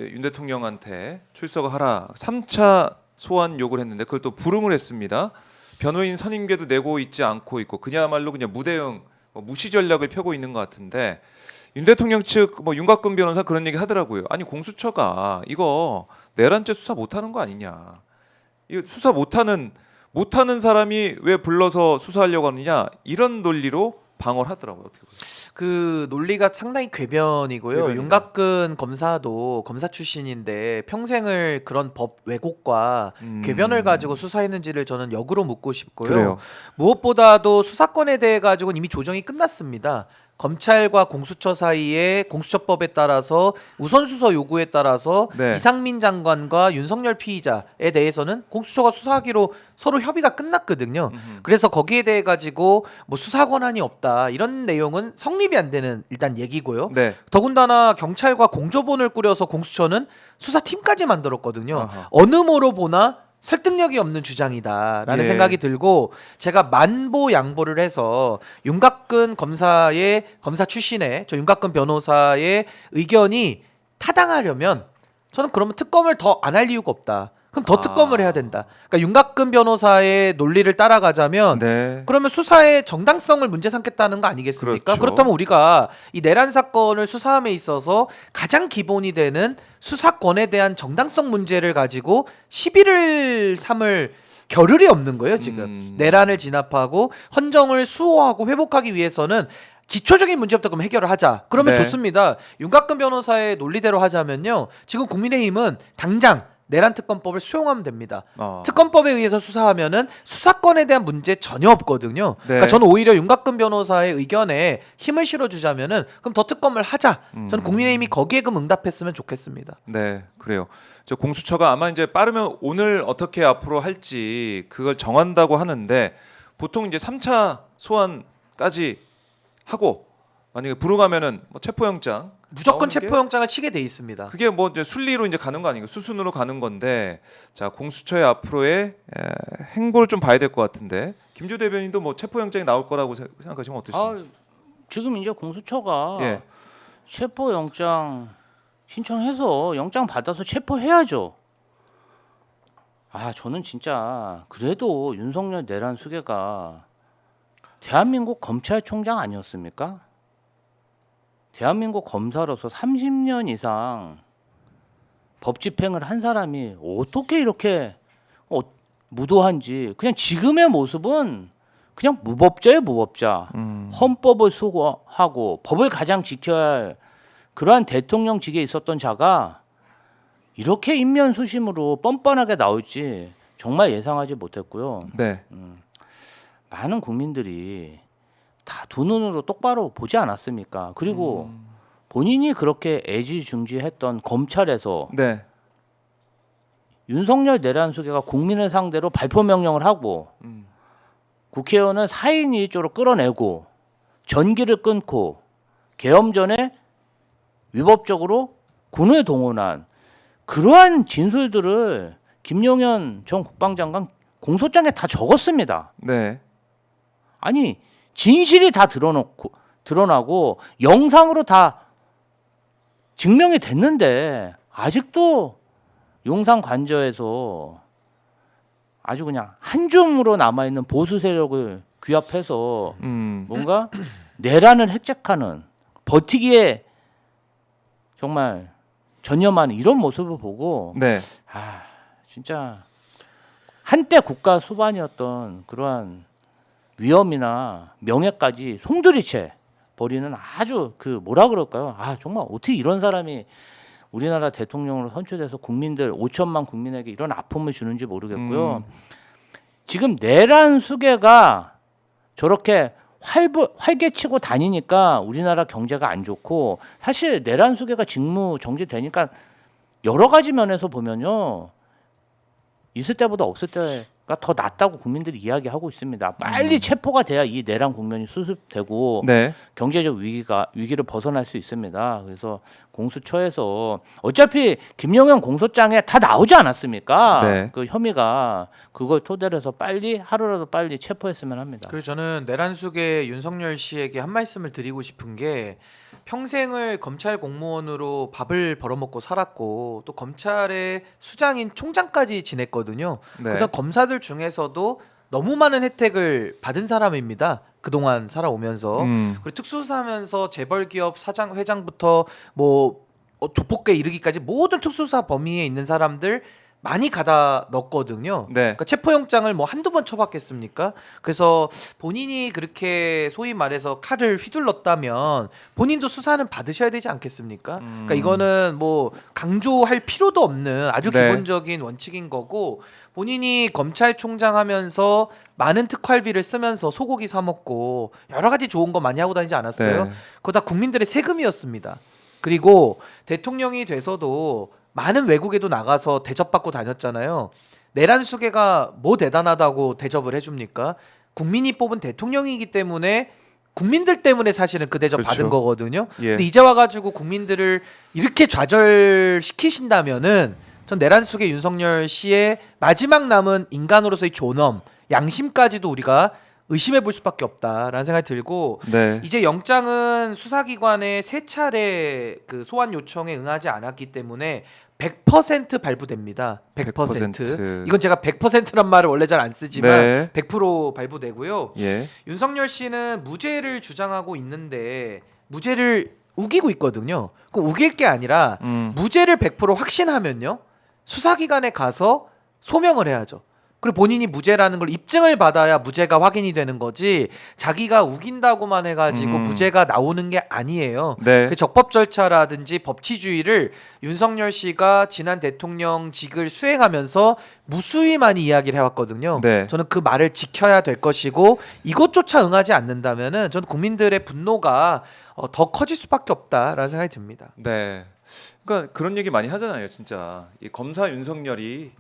윤 대통령한테 출석하라 3차 소환 요구를 했는데 그걸 또 불응을 했습니다. 변호인 선임계도 내고 있지 않고 있고 그야말로 그냥 무대응 무시 전략을 펴고 있는 것 같은데 윤 대통령 측 윤곽근 변호사 그런 얘기 하더라고요. 아니 공수처가 이거 내란죄 수사 못하는 거 아니냐. 이거 수사 못하는 사람이 왜 불러서 수사하려고 하느냐 이런 논리로 방어를 하더라고요. 어떻게 보세요? 그 논리가 상당히 궤변이고요. 궤변이다. 윤곽근 검사도 검사 출신인데 평생을 그런 법 왜곡과 궤변을 가지고 수사했는지를 저는 역으로 묻고 싶고요. 그래요. 무엇보다도 수사권에 대해 가지고는 이미 조정이 끝났습니다. 검찰과 공수처 사이에 공수처법에 따라서 우선수사 요구에 따라서 네. 이상민 장관과 윤석열 피의자에 대해서는 공수처가 수사하기로 서로 협의가 끝났거든요. 그래서 거기에 대해 가지고 뭐 수사 권한이 없다 이런 내용은 성립이 안 되는 일단 얘기고요. 네. 더군다나 경찰과 공조본을 꾸려서 공수처는 수사팀까지 만들었거든요. 아하. 어느 모로 보나 설득력이 없는 주장이다라는 예. 생각이 들고 제가 만보 양보를 해서 윤곽근 검사의 검사 출신의 저 윤곽근 변호사의 의견이 타당하려면 저는 그러면 특검을 더 안 할 이유가 없다. 그럼 더 특검을 해야 된다. 그러니까 윤곽근 변호사의 논리를 따라가자면 네. 그러면 수사의 정당성을 문제 삼겠다는 거 아니겠습니까? 그렇죠. 그렇다면 우리가 이 내란 사건을 수사함에 있어서 가장 기본이 되는 수사권에 대한 정당성 문제를 가지고 시비를 삼을 겨를이 없는 거예요, 지금. 내란을 진압하고 헌정을 수호하고 회복하기 위해서는 기초적인 문제부터 그럼 해결을 하자. 그러면 네. 좋습니다. 윤곽근 변호사의 논리대로 하자면요. 지금 국민의힘은 당장 내란 특검법을 수용하면 됩니다. 특검법에 의해서 수사하면은 수사권에 대한 문제 전혀 없거든요. 네. 그러니까 저는 오히려 윤곽근 변호사의 의견에 힘을 실어주자면은 그럼 더 특검을 하자. 저는 국민의힘이 거기에 그 응답했으면 좋겠습니다. 네, 그래요. 저 공수처가 아마 이제 빠르면 오늘 어떻게 앞으로 할지 그걸 정한다고 하는데 보통 이제 3차 소환까지 하고 만약에 불응하면은 체포영장 무조건 나오는 게 체포영장을 치게 돼 있습니다. 그게 이제 순리로 이제 가는 거 아닌가 수순으로 가는 건데 자 공수처의 앞으로의 행보를 좀 봐야 될 것 같은데 김주 대변인도 체포영장이 나올 거라고 생각하시면 어떠십니까? 지금 이제 공수처가 예. 체포영장 신청해서 영장 받아서 체포해야죠. 저는 진짜 그래도 윤석열 내란 수괴가 대한민국 검찰총장 아니었습니까? 대한민국 검사로서 30년 이상 법 집행을 한 사람이 어떻게 이렇게 무도한지 그냥 지금의 모습은 그냥 무법자예요, 무법자. 헌법을 수호하고 법을 가장 지켜야 할 그러한 대통령직에 있었던 자가 이렇게 인면수심으로 뻔뻔하게 나올지 정말 예상하지 못했고요. 네. 많은 국민들이 다 두 눈으로 똑바로 보지 않았습니까? 그리고 본인이 그렇게 애지중지했던 검찰에서 네. 윤석열 내란 수괴가 국민을 상대로 발포 명령을 하고 국회의원을 4인 1조로 끌어내고 전기를 끊고 계엄 전에 위법적으로 군을 동원한 그러한 진술들을 김용현 전 국방장관 공소장에 다 적었습니다. 네. 아니 진실이 다 드러나고 영상으로 다 증명이 됐는데 아직도 용산 관저에서 아주 그냥 한 줌으로 남아있는 보수 세력을 규합해서 뭔가 내란을 획책하는 버티기에 정말 전념하는 이런 모습을 보고 네. 진짜 한때 국가 수반이었던 그러한 위엄이나 명예까지 송두리째 버리는 아주 뭐라 그럴까요? 정말 어떻게 이런 사람이 우리나라 대통령으로 선출돼서 국민들 5천만 국민에게 이런 아픔을 주는지 모르겠고요. 지금 내란 수괴가 저렇게 활개치고 다니니까 우리나라 경제가 안 좋고 사실 내란 수괴가 직무 정지되니까 여러 가지 면에서 보면요. 있을 때보다 없을 때가 더 낫다고 국민들이 이야기하고 있습니다. 빨리 체포가 돼야 이 내란 국면이 수습되고 네. 경제적 위기를 벗어날 수 있습니다. 그래서 공수처에서 어차피 김영현 공소장에 다 나오지 않았습니까? 네. 그 혐의가 그걸 토대로 해서 빨리 하루라도 빨리 체포했으면 합니다. 그래서 저는 내란숙의 윤석열 씨에게 한 말씀을 드리고 싶은 게 평생을 검찰 공무원으로 밥을 벌어먹고 살았고 또 검찰의 수장인 총장까지 지냈거든요. 네. 그다음 검사들 중에서도 너무 많은 혜택을 받은 사람입니다. 그동안 살아오면서 그리고 특수수사하면서 재벌기업 사장 회장부터 뭐 조폭계 이르기까지 모든 특수수사 범위에 있는 사람들 많이 가다 넣었거든요. 네. 그러니까 체포영장을 뭐 한두 번 쳐봤겠습니까? 그래서 본인이 그렇게 소위 말해서 칼을 휘둘렀다면 본인도 수사는 받으셔야 되지 않겠습니까? 그러니까 이거는 뭐 강조할 필요도 없는 아주 네. 기본적인 원칙인 거고 본인이 검찰총장 하면서 많은 특활비를 쓰면서 소고기 사 먹고 여러 가지 좋은 거 많이 하고 다니지 않았어요? 네. 그거 다 국민들의 세금이었습니다. 그리고 대통령이 돼서도 많은 외국에도 나가서 대접받고 다녔잖아요. 내란수계가 뭐 대단하다고 대접을 해줍니까? 국민이 뽑은 대통령이기 때문에 국민들 때문에 사실은 그 대접 그렇죠. 받은 거거든요. 예. 근데 이제 와가지고 국민들을 이렇게 좌절시키신다면은 전 내란숙의 윤석열 씨의 마지막 남은 인간으로서의 존엄, 양심까지도 우리가 의심해 볼 수밖에 없다라는 생각이 들고 네. 이제 영장은 수사기관의 세 차례 그 소환 요청에 응하지 않았기 때문에 100% 발부됩니다. 100%. 100%. 이건 제가 100%란 말을 원래 잘 안 쓰지만 네. 100% 발부되고요. 예. 윤석열 씨는 무죄를 주장하고 있는데 무죄를 우기고 있거든요. 그 우길 게 아니라 무죄를 100% 확신하면요. 수사기관에 가서 소명을 해야죠. 그리고 본인이 무죄라는 걸 입증을 받아야 무죄가 확인이 되는 거지 자기가 우긴다고만 해가지고 무죄가 나오는 게 아니에요. 네. 그 적법 절차라든지 법치주의를 윤석열 씨가 지난 대통령직을 수행하면서 무수히 많이 이야기를 해왔거든요. 네. 저는 그 말을 지켜야 될 것이고 이것조차 응하지 않는다면은 저는 국민들의 분노가 더 커질 수밖에 없다라는 생각이 듭니다. 네. 그러니까 그런 얘기 많이 하잖아요, 진짜. 이 검사 윤석열이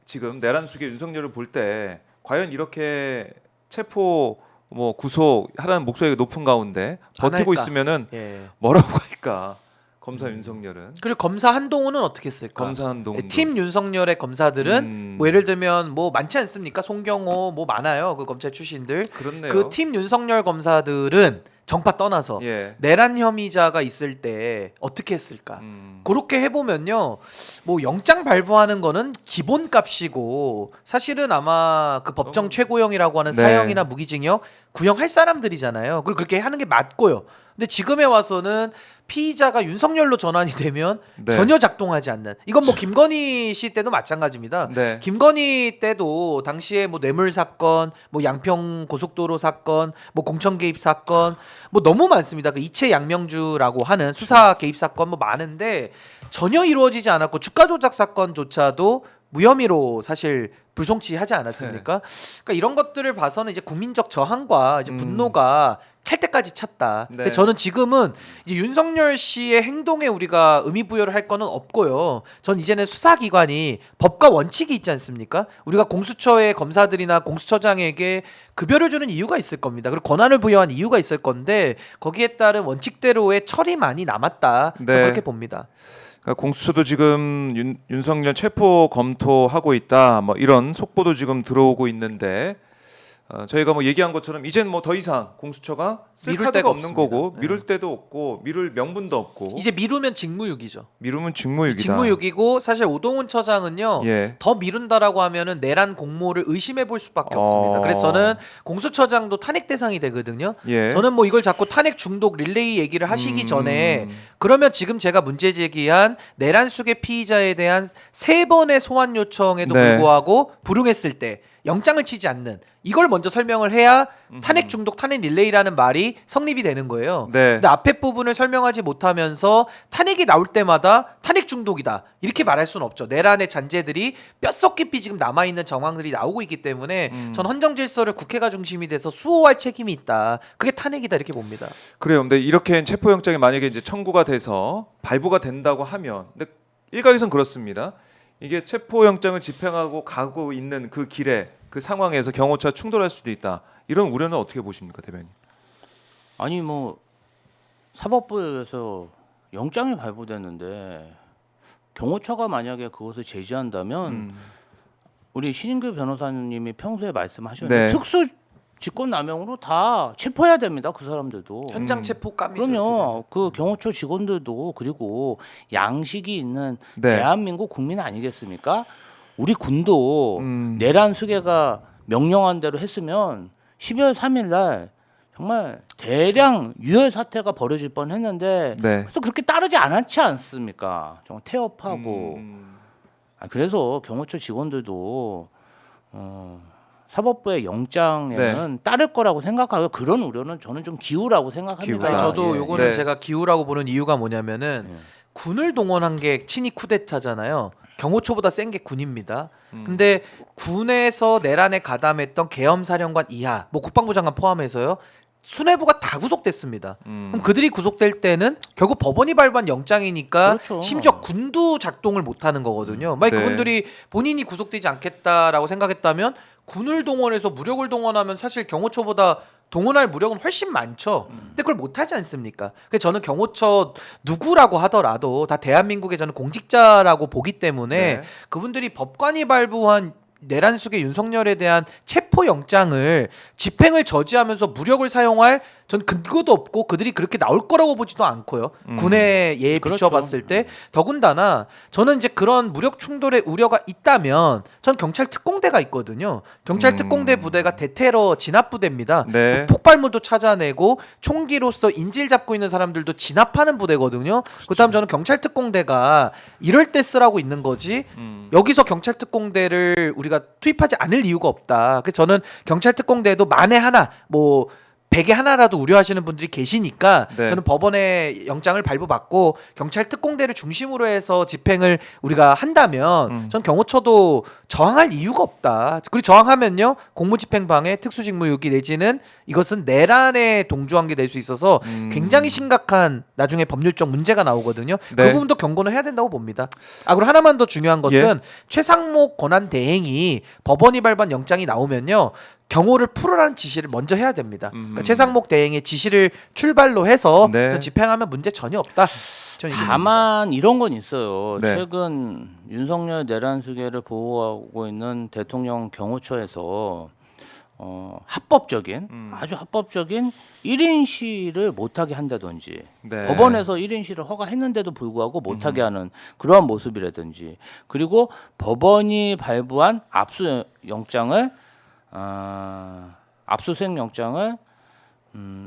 지금 내란숙의 윤석열을 볼 때 과연 이렇게 체포 뭐 구속 하라는 목소리가 높은 가운데 안 버티고 할까? 있으면은 예. 뭐라고 할까? 검사 윤석열은 그리고 검사 한동훈은 어떻게 했을까? 검사 한동훈 팀 윤석열의 검사들은 뭐 예를 들면 뭐 많지 않습니까? 송경호 뭐 많아요. 그 검찰 출신들. 그렇네요. 그 팀 윤석열 검사들은 정파 떠나서 예. 내란 혐의자가 있을 때 어떻게 했을까? 그렇게 해보면요, 뭐 영장 발부하는 거는 기본값이고 사실은 아마 그 법정 최고형이라고 하는 네. 사형이나 무기징역 구형할 사람들이잖아요. 그리고 그렇게 하는 게 맞고요. 근데 지금에 와서는 피의자가 윤석열로 전환이 되면 네. 전혀 작동하지 않는. 이건 뭐 김건희 씨 때도 마찬가지입니다. 네. 김건희 때도 당시에 뭐 뇌물 사건, 뭐 양평 고속도로 사건, 뭐 공천 개입 사건, 뭐 너무 많습니다. 그 이채 양명주라고 하는 수사 개입 사건 뭐 많은데 전혀 이루어지지 않았고 주가 조작 사건조차도 무혐의로 사실 불송치하지 않았습니까? 그러니까 이런 것들을 봐서는 이제 국민적 저항과 이제 분노가 찰 때까지 찼다. 네. 근데 저는 지금은 이제 윤석열 씨의 행동에 우리가 의미 부여를 할 거는 없고요. 전 이제는 수사기관이 법과 원칙이 있지 않습니까? 우리가 공수처의 검사들이나 공수처장에게 급여를 주는 이유가 있을 겁니다. 그리고 권한을 부여한 이유가 있을 건데 거기에 따른 원칙대로의 철이 많이 남았다. 네. 저는 그렇게 봅니다. 그러니까 공수처도 지금 윤석열 체포 검토하고 있다. 뭐 이런 속보도 지금 들어오고 있는데 저희가 뭐 얘기한 것처럼 이젠 뭐 더 이상 공수처가 쓸 미룰 카드가 데가 없는 없습니다. 거고 네. 미룰 데도 없고 미룰 명분도 없고 이제 미루면 직무유기죠. 미루면 직무유기다. 직무유기고 사실 오동훈 처장은요. 예. 더 미룬다라고 하면은 내란 공모를 의심해 볼 수밖에 없습니다. 그래서 저는 공수처장도 탄핵 대상이 되거든요. 예. 저는 뭐 이걸 자꾸 탄핵 중독 릴레이 얘기를 하시기 전에 그러면 지금 제가 문제 제기한 내란숙의 피의자에 대한 3번의 소환 요청에도 네. 불구하고 불응했을 때 영장을 치지 않는 이걸 먼저 설명을 해야 탄핵 중독 탄핵 릴레이라는 말이 성립이 되는 거예요. 네. 근데 앞에 부분을 설명하지 못하면서 탄핵이 나올 때마다 탄핵 중독이다 이렇게 말할 수는 없죠. 내란의 잔재들이 뼛속 깊이 지금 남아있는 정황들이 나오고 있기 때문에 전 헌정 질서를 국회가 중심이 돼서 수호할 책임이 있다. 그게 탄핵이다 이렇게 봅니다. 그래요. 근데 이렇게 체포영장이 만약에 이제 청구가 돼서 발부가 된다고 하면, 근데 일각에선 그렇습니다. 이게 체포영장을 집행하고 가고 있는 그 길에 그 상황에서 경호처와 충돌할 수도 있다. 이런 우려는 어떻게 보십니까, 대변인? 아니 뭐 사법부에서 영장이 발부됐는데 경호처가 만약에 그것을 제지한다면 우리 신인규 변호사님이 평소에 말씀하셨는데 네. 특수 직권남용으로 다 체포해야 됩니다. 그 사람들도. 현장 체포감이죠. 그럼요. 그 경호처 직원들도 그리고 양식이 있는 네. 대한민국 국민 아니겠습니까? 우리 군도 음. 내란 수계가 명령한 대로 했으면 12월 3일 날 정말 대량 유혈 사태가 벌어질 뻔했는데 네. 그래서 그렇게 따르지 않았지 않습니까? 정말 태업하고 그래서 경호처 직원들도 사법부의 영장에는 따를 거라고 생각하고 그런 우려는 저는 좀 기우라고 생각합니다. 기우다. 아니, 저도 예. 요거는 네. 제가 기우라고 보는 이유가 뭐냐면은 예. 군을 동원한 게 친위 쿠데타잖아요. 경호처보다 센 게 군입니다. 근데 군에서 내란에 가담했던 계엄사령관 이하, 뭐 국방부 장관 포함해서요. 수뇌부가 다 구속됐습니다. 그럼 그들이 구속될 때는 결국 법원이 발부한 영장이니까 그렇죠. 심지어 군도 작동을 못하는 거거든요. 만약 네. 그분들이 본인이 구속되지 않겠다라고 생각했다면 군을 동원해서 무력을 동원하면 사실 경호처보다 동원할 무력은 훨씬 많죠. 근데 그걸 못하지 않습니까? 그래서 저는 경호처 누구라고 하더라도 다 대한민국의 저는 공직자라고 보기 때문에 네. 그분들이 법관이 발부한 내란 속의 윤석열에 대한 체포 영장을 집행을 저지하면서 무력을 사용할 전 근거도 없고 그들이 그렇게 나올 거라고 보지도 않고요. 군의 예에 그렇죠. 비춰봤을 때 더군다나 저는 이제 그런 무력 충돌의 우려가 있다면 전 경찰 특공대가 있거든요. 경찰 특공대 부대가 대테러 진압 부대입니다. 네. 폭발물도 찾아내고 총기로서 인질 잡고 있는 사람들도 진압하는 부대거든요. 그렇다면 저는 경찰 특공대가 이럴 때 쓰라고 있는 거지. 여기서 경찰 특공대를 우리가 투입하지 않을 이유가 없다. 그래서 저는 경찰 특공대도 만에 하나 뭐 100에 하나라도 우려하시는 분들이 계시니까 네. 저는 법원의 영장을 발부받고 경찰 특공대를 중심으로 해서 집행을 우리가 한다면 전 경호처도 저항할 이유가 없다. 그리고 저항하면요 공무집행방해 특수직무유기 내지는 이것은 내란에 동조한 게 될 수 있어서 굉장히 심각한 나중에 법률적 문제가 나오거든요. 네. 그 부분도 경고는 해야 된다고 봅니다. 그리고 하나만 더 중요한 것은 최상목 권한 대행이 법원이 발부한 영장이 나오면요. 경호를 풀으라는 지시를 먼저 해야 됩니다. 그러니까 최상목 대행의 지시를 출발로 해서 네. 전 집행하면 문제 전혀 없다. 저는 이렇게 다만 이런 건 있어요. 네. 최근 윤석열 내란 수계를 보호하고 있는 대통령 경호처에서 합법적인 아주 합법적인 1인 시를 못하게 한다든지 네. 법원에서 1인 시를 허가했는데도 불구하고 못하게 하는 그러한 모습이라든지 그리고 법원이 발부한 압수수색 영장을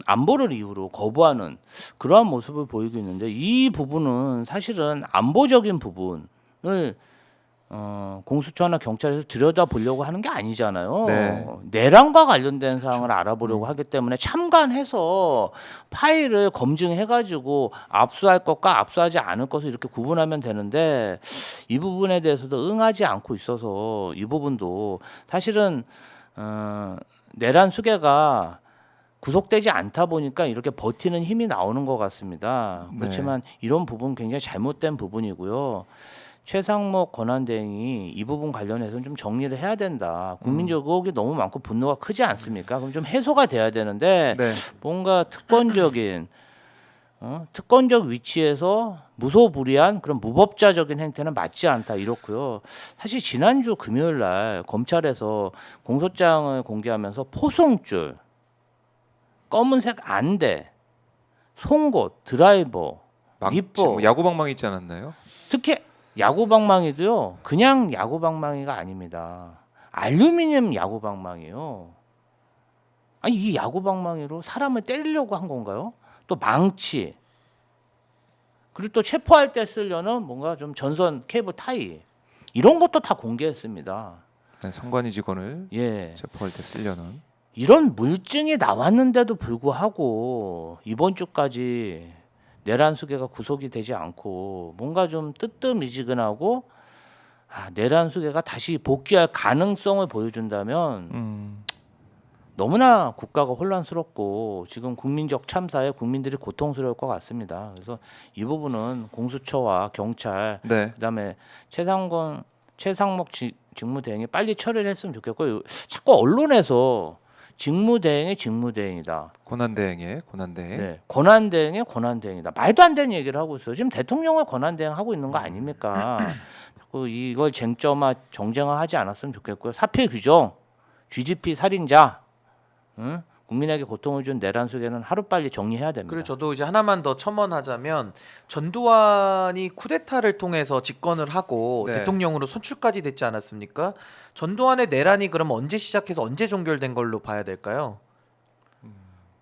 안보를 이유로 거부하는 그러한 모습을 보이고 있는데 이 부분은 사실은 안보적인 부분을 공수처나 경찰에서 들여다보려고 하는 게 아니잖아요. 네. 내란과 관련된 사항을 알아보려고 하기 때문에 참관해서 파일을 검증해가지고 압수할 것과 압수하지 않을 것을 이렇게 구분하면 되는데 이 부분에 대해서도 응하지 않고 있어서 이 부분도 사실은 내란 수계가 구속되지 않다 보니까 이렇게 버티는 힘이 나오는 것 같습니다. 네. 그렇지만 이런 부분 굉장히 잘못된 부분이고요. 최상목 권한대행이 이 부분 관련해서는 좀 정리를 해야 된다. 국민적 의혹이 너무 많고 분노가 크지 않습니까? 그럼 좀 해소가 돼야 되는데 네. 뭔가 특권적 위치에서 무소불위한 그런 무법자적인 행태는 맞지 않다 이렇고요. 사실 지난주 금요일 날 검찰에서 공소장을 공개하면서 포송줄, 검은색 안대, 송곳, 드라이버, 니뽀 뭐 야구방망이 있지 않았나요? 특히 야구방망이도요. 그냥 야구방망이가 아닙니다. 알루미늄 야구방망이요. 아니 이 야구방망이로 사람을 때리려고 한 건가요? 또 망치 그리고 또 체포할 때 쓰려는 뭔가 좀 전선 케이블 타이 이런 것도 다 공개했습니다. 네, 선관위 직원을 예, 체포할 때 쓰려는. 이런 물증이 나왔는데도 불구하고 이번 주까지 내란 수계가 구속이 되지 않고 뭔가 좀 뜨뜻미지근하고 내란 수계가 다시 복귀할 가능성을 보여준다면 너무나 국가가 혼란스럽고 지금 국민적 참사에 국민들이 고통스러울 것 같습니다. 그래서 이 부분은 공수처와 경찰 네. 그다음에 최상목 직무대행이 빨리 처리를 했으면 좋겠고 자꾸 언론에서 직무대행의 직무대행이다. 권한대행의 권한대행. 네, 권한대행의 권한대행이다. 말도 안 되는 얘기를 하고 있어요. 지금 대통령의 권한대행 하고 있는 거 아닙니까? 이걸 쟁점화 정쟁화하지 않았으면 좋겠고요. 사퇴 규정, GDP 살인자, 응? 국민에게 고통을 준 내란 수계는 하루빨리 정리해야 됩니다. 그리고 저도 이제 하나만 더 첨언하자면 전두환이 쿠데타를 통해서 집권을 하고 네. 대통령으로 선출까지 됐지 않았습니까? 전두환의 내란이 그럼 언제 시작해서 언제 종결된 걸로 봐야 될까요?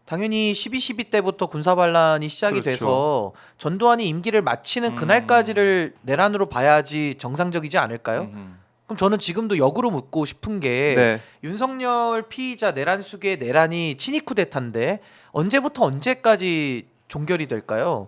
당연히 12.12 때부터 군사반란이 시작이 그렇죠. 돼서 전두환이 임기를 마치는 그날까지를 내란으로 봐야지 정상적이지 않을까요? 그럼 저는 지금도 역으로 묻고 싶은 게 네. 윤석열 피의자 내란 수계의 내란이 친위 쿠데타인데 언제부터 언제까지 종결이 될까요?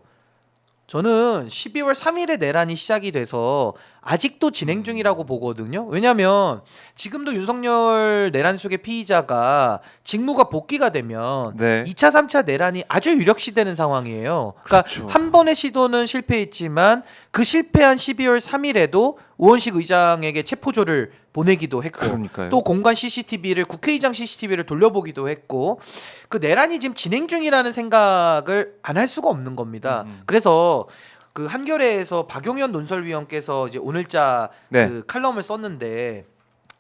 저는 12월 3일에 내란이 시작이 돼서 아직도 진행 중이라고 보거든요. 왜냐하면 지금도 윤석열 내란 수계 피의자가 직무가 복귀가 되면 네. 2차, 3차 내란이 아주 유력시되는 상황이에요. 그러니까 그렇죠. 한 번의 시도는 실패했지만 그 실패한 12월 3일에도 우원식 의장에게 체포조를 보내기도 했고 그러니까요. 또 공관 CCTV를 국회의장 CCTV를 돌려보기도 했고 그 내란이 지금 진행 중이라는 생각을 안 할 수가 없는 겁니다. 그래서 그 한겨레에서 박용현 논설위원께서 이제 오늘자 네. 그 칼럼을 썼는데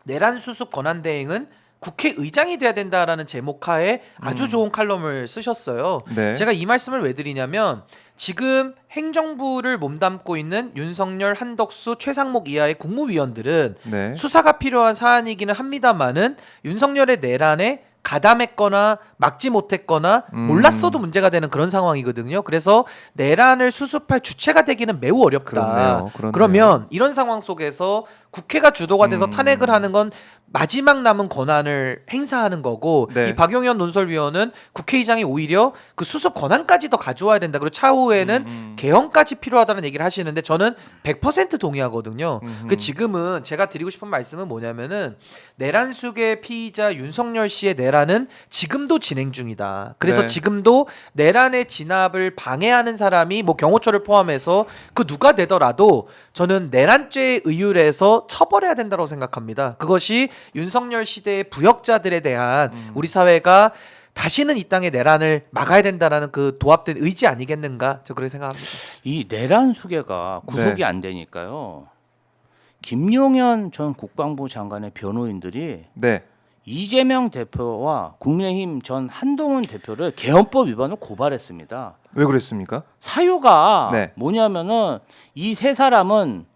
내란 수습 권한 대행은 국회의장이 돼야 된다라는 제목하에 아주 좋은 칼럼을 쓰셨어요. 네. 제가 이 말씀을 왜 드리냐면 지금 행정부를 몸담고 있는 윤석열, 한덕수, 최상목 이하의 국무위원들은 네. 수사가 필요한 사안이기는 합니다만은 윤석열의 내란에 가담했거나 막지 못했거나 몰랐어도 문제가 되는 그런 상황이거든요. 그래서 내란을 수습할 주체가 되기는 매우 어렵다. 그렇네요. 그러면 이런 상황 속에서 국회가 주도가 돼서 탄핵을 하는 건 마지막 남은 권한을 행사하는 거고 네. 이 박용현 논설위원은 국회의장이 오히려 그 수습 권한까지 더 가져와야 된다. 그리고 차후에는 개헌까지 필요하다는 얘기를 하시는데 저는 100% 동의하거든요. 그 지금은 제가 드리고 싶은 말씀은 뭐냐면은 내란 수계 피의자 윤석열 씨의 내란은 지금도 진행 중이다. 그래서 네. 지금도 내란의 진압을 방해하는 사람이 뭐 경호처를 포함해서 그 누가 되더라도 저는 내란죄에 의율해서 처벌해야 된다고 생각합니다. 그것이 윤석열 시대의 부역자들에 대한 우리 사회가 다시는 이 땅의 내란을 막아야 된다라는 그 도합된 의지 아니겠는가? 저 그렇게 생각합니다. 이 내란 수계가 구속이 네. 안 되니까요. 김용현 전 국방부 장관의 변호인들이 네. 이재명 대표와 국민의힘 전 한동훈 대표를 개헌법 위반으로 고발했습니다. 왜 그랬습니까? 사유가 네. 뭐냐면은 이 세 사람은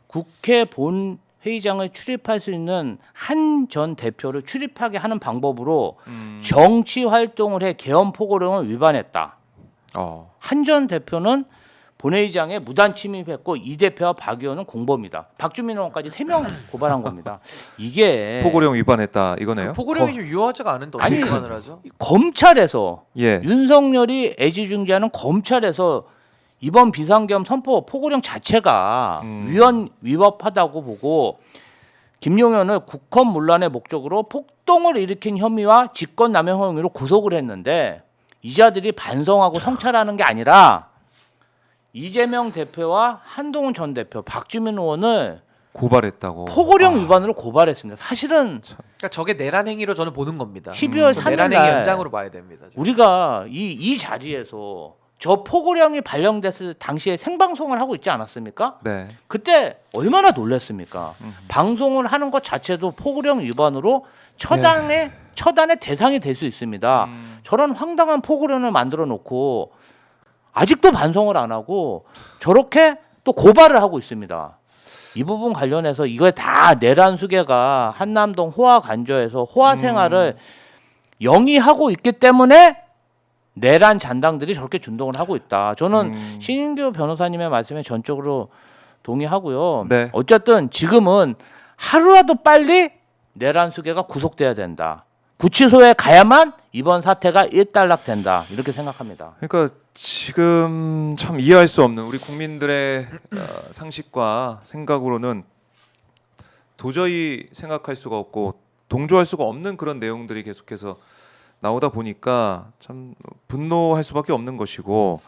국회 본회의장을 출입할 수 있는 한 전 대표를 출입하게 하는 방법으로 정치 활동을 해 개헌 포고령을 위반했다. 한 전 대표는 본회의장에 무단 침입했고 이 대표와 박 의원은 공범이다. 박주민 의원까지 3명 고발한 겁니다. 이게 포고령 위반했다 이거네요. 그 포고령이 좀 유효하지가 않은데 어떻게 아니, 위반을 하죠? 검찰에서 예. 윤석열이 애지중지하는 검찰에서 이번 비상계엄 선포 포고령 자체가 위헌 위법하다고 보고 김용현을 국헌 문란의 목적으로 폭동을 일으킨 혐의와 직권남용 혐의로 구속을 했는데 이 자들이 반성하고 성찰하는 게 아니라 이재명 대표와 한동훈 전 대표, 박주민 의원을 고발했다고. 포고령 위반으로 고발했습니다. 사실은 그러니까 저게 내란 행위로 저는 보는 겁니다. 12월 3일 내란 행위 날 연장으로 봐야 됩니다. 지금. 우리가 이 자리에서 저 포고령이 발령됐을 당시에 생방송을 하고 있지 않았습니까? 네. 그때 얼마나 놀랐습니까? 방송을 하는 것 자체도 포고령 위반으로 처단의 대상이 될 수 있습니다. 저런 황당한 포고령을 만들어 놓고 아직도 반성을 안 하고 저렇게 또 고발을 하고 있습니다. 이 부분 관련해서 이거 다 내란 수계가 한남동 호화 간저에서 호화 생활을 영위하고 있기 때문에 내란 잔당들이 저렇게 준동을 하고 있다. 저는 신인규 변호사님의 말씀에 전적으로 동의하고요. 네. 어쨌든 지금은 하루라도 빨리 내란 수계가 구속돼야 된다. 구치소에 가야만 이번 사태가 일단락된다. 이렇게 생각합니다. 그러니까 지금 참 이해할 수 없는 우리 국민들의 상식과 생각으로는 도저히 생각할 수가 없고 동조할 수가 없는 그런 내용들이 계속해서 나오다 보니까 참 분노할 수밖에 없는 것이고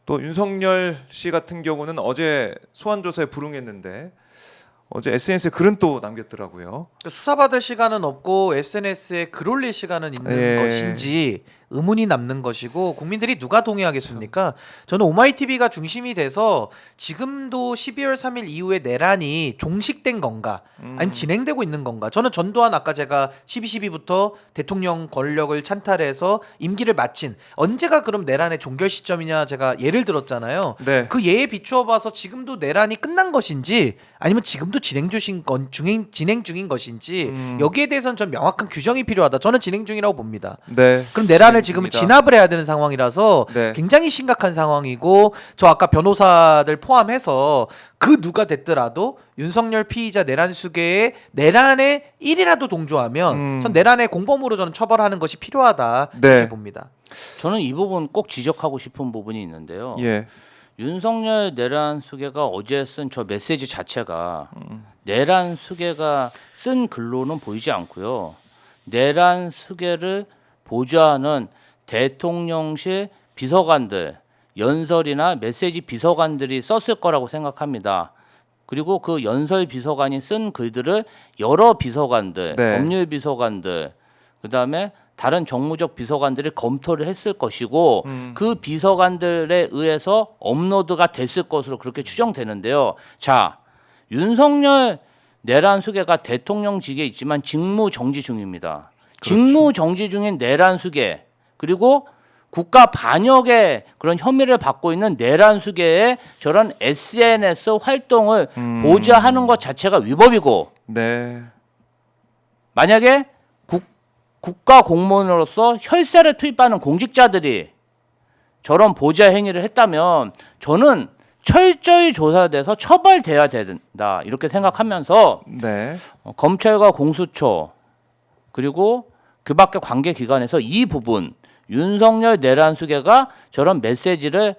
또 윤석열 씨 같은 경우는 어제 소환 조사에 불응했는데 어제 SNS에 글은 또 남겼더라고요. 수사받을 시간은 없고 SNS에 글 올릴 시간은 있는 예. 것인지 의문이 남는 것이고 국민들이 누가 동의하겠습니까? 저는 오마이TV가 중심이 돼서 지금도 12월 3일 이후에 내란이 종식된 건가 아니면 진행되고 있는 건가? 저는 전두환 아까 제가 12.12부터 대통령 권력을 찬탈해서 임기를 마친 언제가 그럼 내란의 종결 시점이냐 제가 예를 들었잖아요. 네. 그 예에 비추어 봐서 지금도 내란이 끝난 것인지 아니면 지금도 진행 중인 것인지 여기에 대해서는 좀 명확한 규정이 필요하다. 저는 진행 중이라고 봅니다. 네. 그럼 내란을 지금 진행입니다. 진압을 해야 되는 상황이라서 네. 굉장히 심각한 상황이고 저 아까 변호사들 포함해서 그 누가 됐더라도 윤석열 피의자 내란 수계에 내란에 1이라도 동조하면 전 내란의 공범으로 저는 처벌하는 것이 필요하다 네. 이렇게 봅니다. 저는 이 부분 꼭 지적하고 싶은 부분이 있는데요. 예. 윤석열 내란 수계가 어제 쓴 저 메시지 자체가 내란 수계가 쓴 글로는 보이지 않고요. 내란 수계를 보좌하는 대통령실 비서관들, 연설이나 메시지 비서관들이 썼을 거라고 생각합니다. 그리고 그 연설 비서관이 쓴 글들을 여러 비서관들, 네. 법률 비서관들, 그다음에 다른 정무적 비서관들이 검토를 했을 것이고 그 비서관들에 의해서 업로드가 됐을 것으로 그렇게 추정되는데요. 자, 윤석열 내란 수계가 대통령직에 있지만 직무 정지 중입니다. 직무 정지 중인 내란 수계 그리고 국가 반역의 그런 혐의를 받고 있는 내란 수계의 저런 SNS 활동을 보좌하는 것 자체가 위법이고 네. 만약에 국가 공무원으로서 혈세를 투입하는 공직자들이 저런 보좌 행위를 했다면 저는 철저히 조사돼서 처벌돼야 된다 이렇게 생각하면서 네. 검찰과 공수처 그리고 그 밖의 관계기관에서 이 부분 윤석열 내란 수계가 저런 메시지를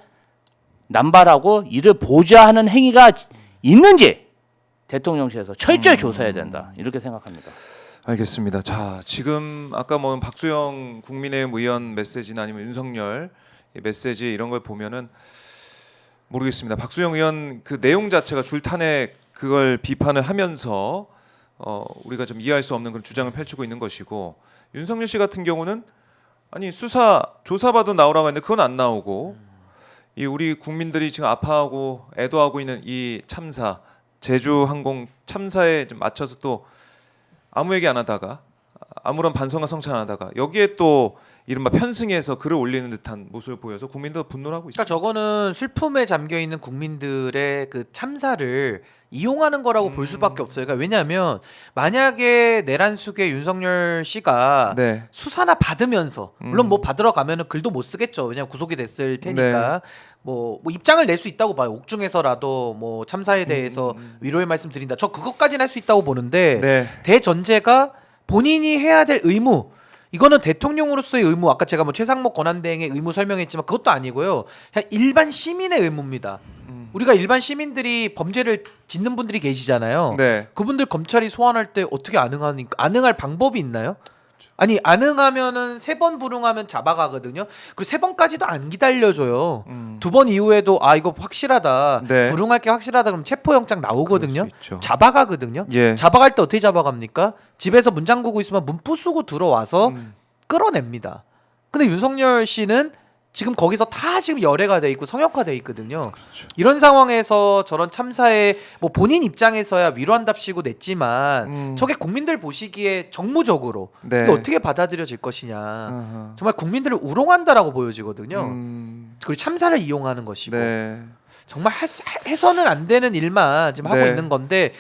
남발하고 이를 보좌하는 행위가 있는지 대통령실에서 철저히 조사해야 된다 이렇게 생각합니다. 알겠습니다. 자, 지금 아까 뭐 박수영 국민의힘 의원 메시지나 아니면 윤석열 메시지 이런 걸 보면은 모르겠습니다. 박수영 의원 그 내용 자체가 줄탄핵 그걸 비판을 하면서 우리가 좀 이해할 수 없는 그런 주장을 펼치고 있는 것이고 윤석열 씨 같은 경우는 아니 수사 조사받아 나오라고 했는데 그건 안 나오고 이 우리 국민들이 지금 아파하고 애도하고 있는 이 참사 제주항공 참사에 좀 맞춰서 또 아무 얘기 안 하다가 아무런 반성과 성찰 안 하다가 여기에 또 이른바 편승해서 글을 올리는 듯한 모습을 보여서 국민들 분노를 하고 있습니다. 그러니까 저거는 슬픔에 잠겨 있는 국민들의 그 참사를 이용하는 거라고 볼 수밖에 없어요. 그러니까 왜냐하면 만약에 내란 수계 윤석열 씨가 네. 수사나 받으면서 물론 뭐 받으러 가면은 글도 못 쓰겠죠. 왜냐면 구속이 됐을 테니까 뭐 입장을 낼 수 있다고 봐요. 옥중에서라도 뭐 참사에 대해서 위로의 말씀 드린다. 저 그것까지는 할 수 있다고 보는데 네. 대전제가 본인이 해야 될 의무 이거는 대통령으로서의 의무 아까 제가 뭐 최상목 권한대행의 의무 설명했지만 그것도 아니고요. 그냥 일반 시민의 의무입니다. 우리가 일반 시민들이 범죄를 짓는 분들이 계시잖아요. 네. 그분들 검찰이 소환할 때 어떻게 안응할 방법이 있나요? 아니 안응하면은 3번 불응하면 잡아가거든요. 그리고 3번까지도 안 기다려줘요. 2번 이후에도 아 이거 확실하다. 네. 불응할 게 확실하다 그럼 체포영장 나오거든요. 그럴 수 있죠. 잡아가거든요. 예. 잡아갈 때 어떻게 잡아갑니까? 집에서 문 잠그고 있으면 문 부수고 들어와서 끌어냅니다. 근데 윤석열 씨는 지금 거기서 다 지금 열애가 돼 있고 성역화돼 있거든요. 그렇죠. 이런 상황에서 저런 참사에 뭐 본인 입장에서야 위로한답시고 냈지만 저게 국민들 보시기에 정무적으로 네. 이게 어떻게 받아들여질 것이냐. 아하. 정말 국민들을 우롱한다라고 보여지거든요. 그리고 참사를 이용하는 것이고 네. 정말 해서는 안 되는 일만 지금 하고 네. 있는 건데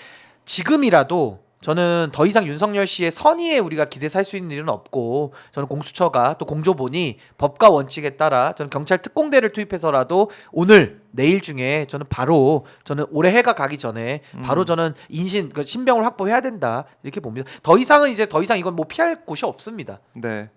지금이라도 저는 더 이상 윤석열 씨의 선의에 우리가 기대 살 수 있는 일은 없고 저는 공수처가 또 공조본이 법과 원칙에 따라 저는 경찰 특공대를 투입해서라도 오늘 내일 중에 저는 바로 저는 올해 해가 가기 전에 바로 저는 신병을 확보해야 된다 이렇게 봅니다. 더 이상 이건 뭐 피할 곳이 없습니다. 네.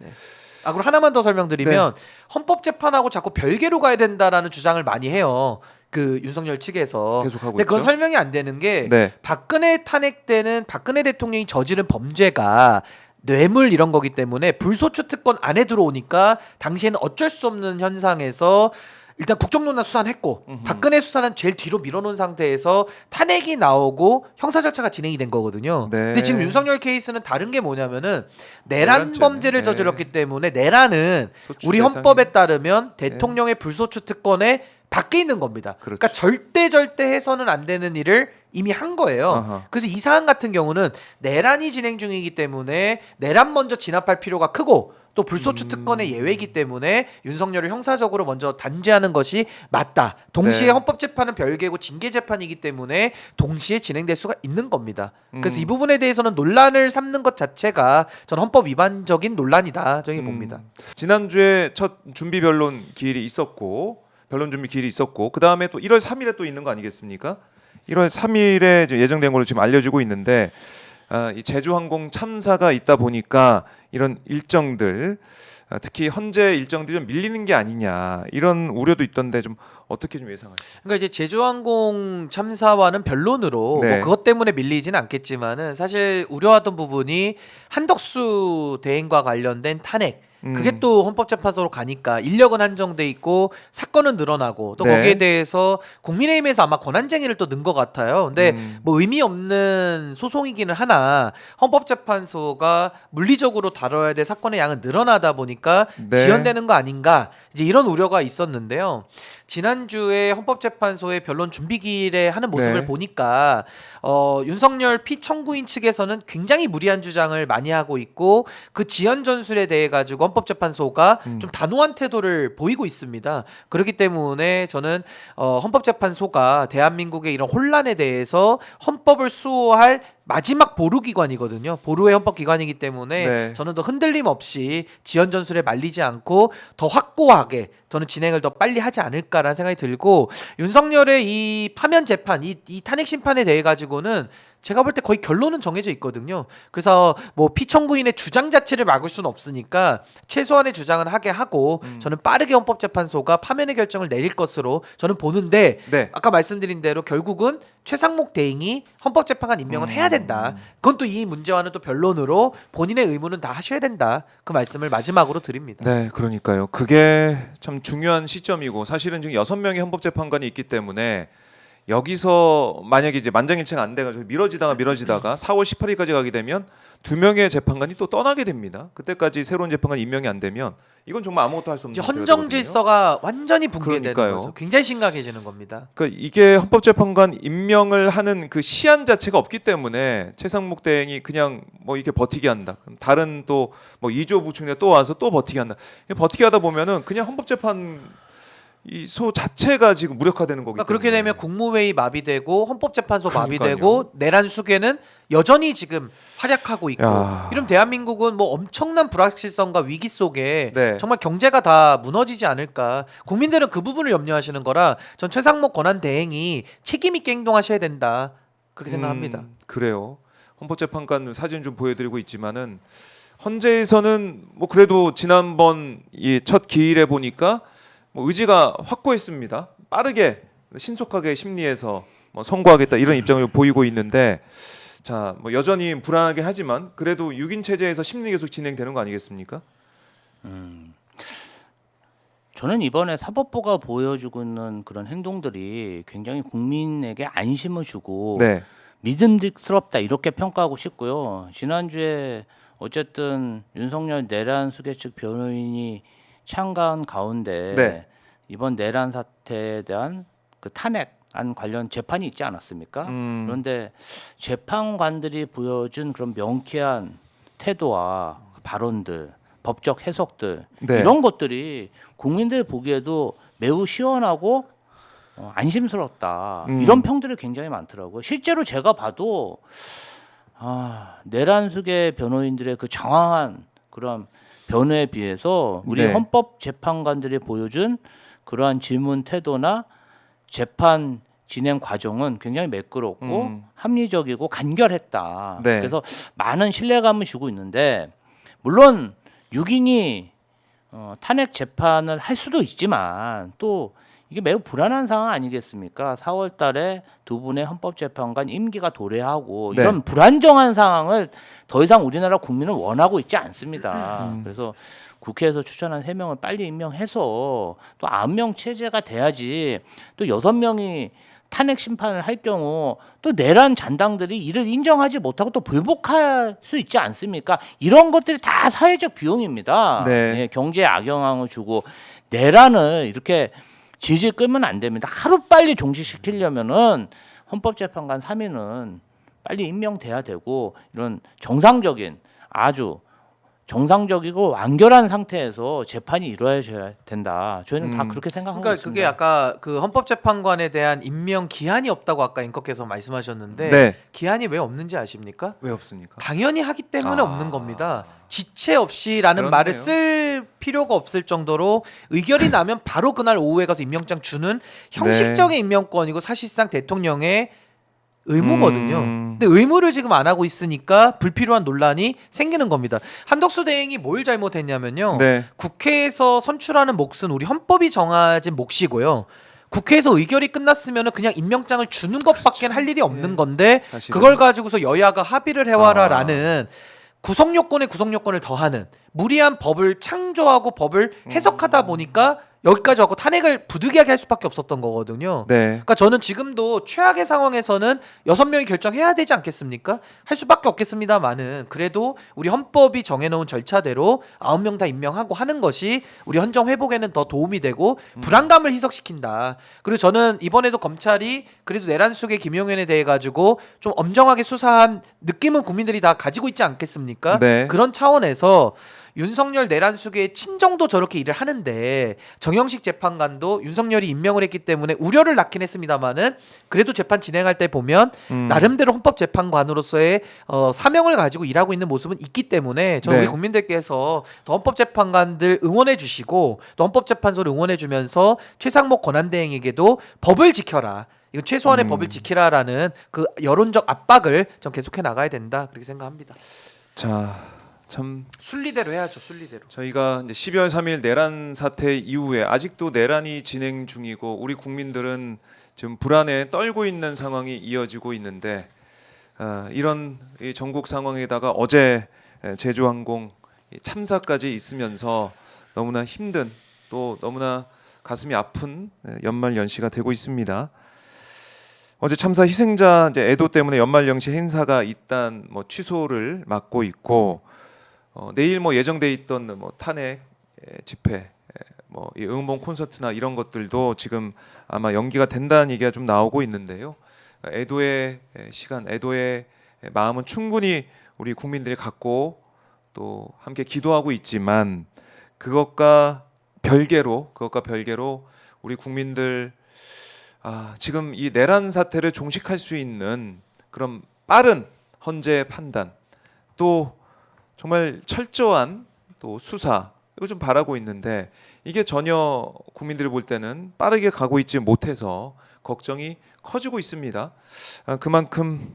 아 그리고 하나만 더 설명드리면 헌법재판하고 자꾸 별개로 가야 된다라는 주장을 많이 해요. 그 윤석열 측에서. 계속 하고 근데 그건 있죠. 설명이 안 되는 게 네. 박근혜 탄핵 때는 박근혜 대통령이 저지른 범죄가 뇌물 이런 거기 때문에 불소추 특권 안에 들어오니까 당시에는 어쩔 수 없는 현상에서 일단 국정농단 수사했고 박근혜 수사는 제일 뒤로 밀어놓은 상태에서 탄핵이 나오고 형사 절차가 진행이 된 거거든요. 네. 근데 지금 윤석열 케이스는 다른 게 뭐냐면은 내란 내란죄네. 범죄를 네. 저질렀기 때문에 내란은 소추 우리 대상이- 헌법에 따르면 대통령의 불소추 특권에 밖에 있는 겁니다. 그렇죠. 그러니까 절대 해서는 안 되는 일을 이미 한 거예요. 아하. 그래서 이 사안 같은 경우는 내란이 진행 중이기 때문에 내란 먼저 진압할 필요가 크고 또 불소추 특권의 예외이기 때문에 윤석열을 형사적으로 먼저 단죄하는 것이 맞다. 동시에 네. 헌법재판은 별개고 징계재판이기 때문에 동시에 진행될 수가 있는 겁니다. 그래서 음. 이 부분에 대해서는 논란을 삼는 것 자체가 전 헌법 위반적인 논란이다. 저희 봅니다. 지난주에 첫 준비 변론 기일이 있었고 변론 준비 기일이 있었고 그 다음에 또 1월 3일에 또 있는 거 아니겠습니까? 1월 3일에 예정된 걸로 지금 알려지고 있는데 이 제주항공 참사가 있다 보니까 이런 일정들 특히 헌재 일정들이 좀 밀리는 게 아니냐 이런 우려도 있던데 좀 어떻게 좀 예상하세요? 그러니까 이제 제주항공 참사와는 변론으로 네. 뭐 그것 때문에 밀리지는 않겠지만은 사실 우려하던 부분이 한덕수 대행과 관련된 탄핵 그게 또 헌법재판소로 가니까 인력은 한정돼 있고 사건은 늘어나고 또 네. 거기에 대해서 국민의힘에서 아마 권한쟁의를 또 넣은 것 같아요. 근데 뭐 의미 없는 소송이기는 하나 헌법재판소가 물리적으로 다뤄야 될 사건의 양은 늘어나다 보니까 네. 지연되는 거 아닌가 이제 이런 우려가 있었는데요. 지난주에 헌법재판소의 변론 준비기일에 하는 모습을 네. 보니까 윤석열 피청구인 측에서는 굉장히 무리한 주장을 많이 하고 있고 그 지연 전술에 대해 가지고 헌법재판소가 좀 단호한 태도를 보이고 있습니다. 그렇기 때문에 저는 헌법재판소가 대한민국의 이런 혼란에 대해서 헌법을 수호할 마지막 보루기관이거든요. 보루의 헌법기관이기 때문에 네. 저는 더 흔들림 없이 지연 전술에 말리지 않고 더 확고하게 저는 진행을 더 빨리 하지 않을까라는 생각이 들고 윤석열의 이 파면 재판, 이 탄핵 심판에 대해 가지고는 제가 볼 때 거의 결론은 정해져 있거든요. 그래서 뭐 피청구인의 주장 자체를 막을 수는 없으니까 최소한의 주장은 하게 하고 저는 빠르게 헌법재판소가 파면의 결정을 내릴 것으로 저는 보는데 네. 아까 말씀드린 대로 결국은 최상목 대행이 헌법재판관 임명을 해야 된다. 그건 또 이 문제와는 또 변론으로 본인의 의무는 다 하셔야 된다. 그 말씀을 마지막으로 드립니다. 네, 그러니까요. 그게 참 중요한 시점이고 사실은 지금 6명의 헌법재판관이 있기 때문에 여기서 만약에 이제 만장일치가 안 돼가지고 미뤄지다가 4월 18일까지 가게 되면 2명의 재판관이 또 떠나게 됩니다. 그때까지 새로운 재판관 임명이 안 되면 이건 정말 아무것도 할 수 없는 이제 상태가 헌정 되거든요. 질서가 완전히 붕괴되는 그러니까요. 거죠. 굉장히 심각해지는 겁니다. 그러니까 이게 헌법재판관 임명을 하는 그 시한 자체가 없기 때문에 최상목 대행이 그냥 뭐 이렇게 버티게 한다. 그럼 다른 또 뭐 이조 부총리 또 와서 또 버티게 한다. 버티게 하다 보면은 그냥 헌법재판 이 소 자체가 지금 무력화되는 거기 때문에. 그러니까 그렇게 되면 국무회의 마비되고 헌법재판소 그러니까요. 마비되고 내란 수계는 여전히 지금 활약하고 있고 야. 이러면 대한민국은 뭐 엄청난 불확실성과 위기 속에 네. 정말 경제가 다 무너지지 않을까. 국민들은 그 부분을 염려하시는 거라 전 최상목 권한 대행이 책임 있게 행동하셔야 된다. 그렇게 생각합니다. 그래요. 헌법재판관 사진 좀 보여드리고 있지만은 헌재에서는 뭐 그래도 지난번 이 첫 기일에 보니까 뭐 의지가 확고했습니다. 빠르게 신속하게 심리해서 뭐 선고하겠다 이런 입장을 보이고 있는데 자, 뭐 여전히 불안하게 하지만 그래도 6인 체제에서 심리 계속 진행되는 거 아니겠습니까? 저는 이번에 사법부가 보여주고 있는 그런 행동들이 굉장히 국민에게 안심을 주고 네. 믿음직스럽다 이렇게 평가하고 싶고요. 지난주에 어쨌든 윤석열 내란 수계 측 변호인이 참가한 가운데 네. 이번 내란 사태에 대한 그 탄핵안 관련 재판이 있지 않았습니까? 그런데 재판관들이 보여준 그런 명쾌한 태도와 발언들, 법적 해석들 네. 이런 것들이 국민들 보기에도 매우 시원하고 안심스럽다 이런 평들이 굉장히 많더라고요. 실제로 제가 봐도 내란 수계 변호인들의 그 장황한 그런 변호에 비해서 우리 네. 헌법 재판관들이 보여준 그러한 질문 태도나 재판 진행 과정은 굉장히 매끄럽고 합리적이고 간결했다. 네. 그래서 많은 신뢰감을 주고 있는데 물론 6인이 탄핵 재판을 할 수도 있지만 또 이게 매우 불안한 상황 아니겠습니까? 4월 달에 두 분의 헌법재판관 임기가 도래하고 네. 이런 불안정한 상황을 더 이상 우리나라 국민은 원하고 있지 않습니다. 그래서 국회에서 추천한 3명을 빨리 임명해서 또 9명 체제가 돼야지 또 6명이 탄핵 심판을 할 경우 또 내란 잔당들이 이를 인정하지 못하고 또 불복할 수 있지 않습니까? 이런 것들이 다 사회적 비용입니다. 네. 예, 경제에 악영향을 주고 내란을 이렇게 질질 끌면 안 됩니다. 하루 빨리 종식시키려면은 헌법재판관 3인은 빨리 임명돼야 되고 이런 정상적인 아주 정상적이고 완결한 상태에서 재판이 이루어져야 된다. 저희는 다 그렇게 생각하고 그러니까 있습니다. 그게 아까 그 헌법재판관에 대한 임명 기한이 없다고 아까 앵커께서 말씀하셨는데 네. 기한이 왜 없는지 아십니까? 왜 없습니까? 당연히 하기 때문에 아. 없는 겁니다. 지체 없이라는 그렇네요. 말을 쓸 필요가 없을 정도로 의결이 나면 바로 그날 오후에 가서 임명장 주는 형식적인 네. 임명권이고 사실상 대통령의 의무거든요. 근데 음. 의무를 지금 안 하고 있으니까 불필요한 논란이 생기는 겁니다. 한덕수 대행이 뭘 잘못했냐면요. 네. 국회에서 선출하는 몫은 우리 헌법이 정해진 몫이고요. 국회에서 의결이 끝났으면 그냥 임명장을 주는 것밖에 할 일이 없는 예. 건데 사실은. 그걸 가지고서 여야가 합의를 해와라라는 구성 요건을 더하는 무리한 법을 창조하고 법을 해석하다 보니까 여기까지 왔고 탄핵을 부득이하게 할 수밖에 없었던 거거든요. 네. 그러니까 저는 지금도 최악의 상황에서는 6명이 결정해야 되지 않겠습니까? 할 수밖에 없겠습니다만은 그래도 우리 헌법이 정해놓은 절차대로 9명 다 임명하고 하는 것이 우리 헌정 회복에는 더 도움이 되고 불안감을 희석시킨다. 그리고 저는 이번에도 검찰이 그래도 내란 속의 김용현에 대해 가지고 좀 엄정하게 수사한 느낌은 국민들이 다 가지고 있지 않겠습니까? 네. 그런 차원에서 윤석열 내란 수계의 친정도 저렇게 일을 하는데 정영식 재판관도 윤석열이 임명을 했기 때문에 우려를 낳긴 했습니다마는 그래도 재판 진행할 때 보면 나름대로 헌법재판관으로서의 사명을 가지고 일하고 있는 모습은 있기 때문에 저는 네. 우리 국민들께서 더 헌법재판관들 응원해 주시고 또 헌법재판소를 응원해 주면서 최상목 권한대행에게도 법을 지켜라. 이거 최소한의 법을 지키라라는 그 여론적 압박을 좀 계속해 나가야 된다 그렇게 생각합니다. 자, 참 순리대로 해야죠. 순리대로. 저희가 이제 12월 3일 내란 사태 이후에 아직도 내란이 진행 중이고 우리 국민들은 지금 불안에 떨고 있는 상황이 이어지고 있는데 이런 이 전국 상황에다가 어제 제주항공 이 참사까지 있으면서 너무나 힘든 또 너무나 가슴이 아픈 연말 연시가 되고 있습니다. 어제 참사 희생자 이제 애도 때문에 연말 연시 행사가 일단 뭐 취소를 막고 있고 내일 뭐 예정돼 있던 뭐 탄핵 집회 뭐 이 응원 콘서트나 이런 것들도 지금 아마 연기가 된다는 얘기가 좀 나오고 있는데요. 애도의 시간, 애도의 마음은 충분히 우리 국민들이 갖고 또 함께 기도하고 있지만 그것과 별개로 우리 국민들 지금 이 내란 사태를 종식할 수 있는 그런 빠른 헌재 판단 또 정말 철저한 또 수사 이거 좀 바라고 있는데 이게 전혀 국민들이 볼 때는 빠르게 가고 있지 못해서 걱정이 커지고 있습니다. 그만큼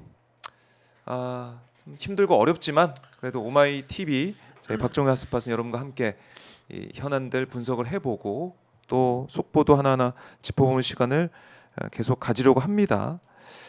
좀 힘들고 어렵지만 그래도 오마이 TV 저희 박정희 핫스팟은 여러분과 함께 이 현안들 분석을 해보고 또 속보도 하나하나 짚어보는 시간을 계속 가지려고 합니다.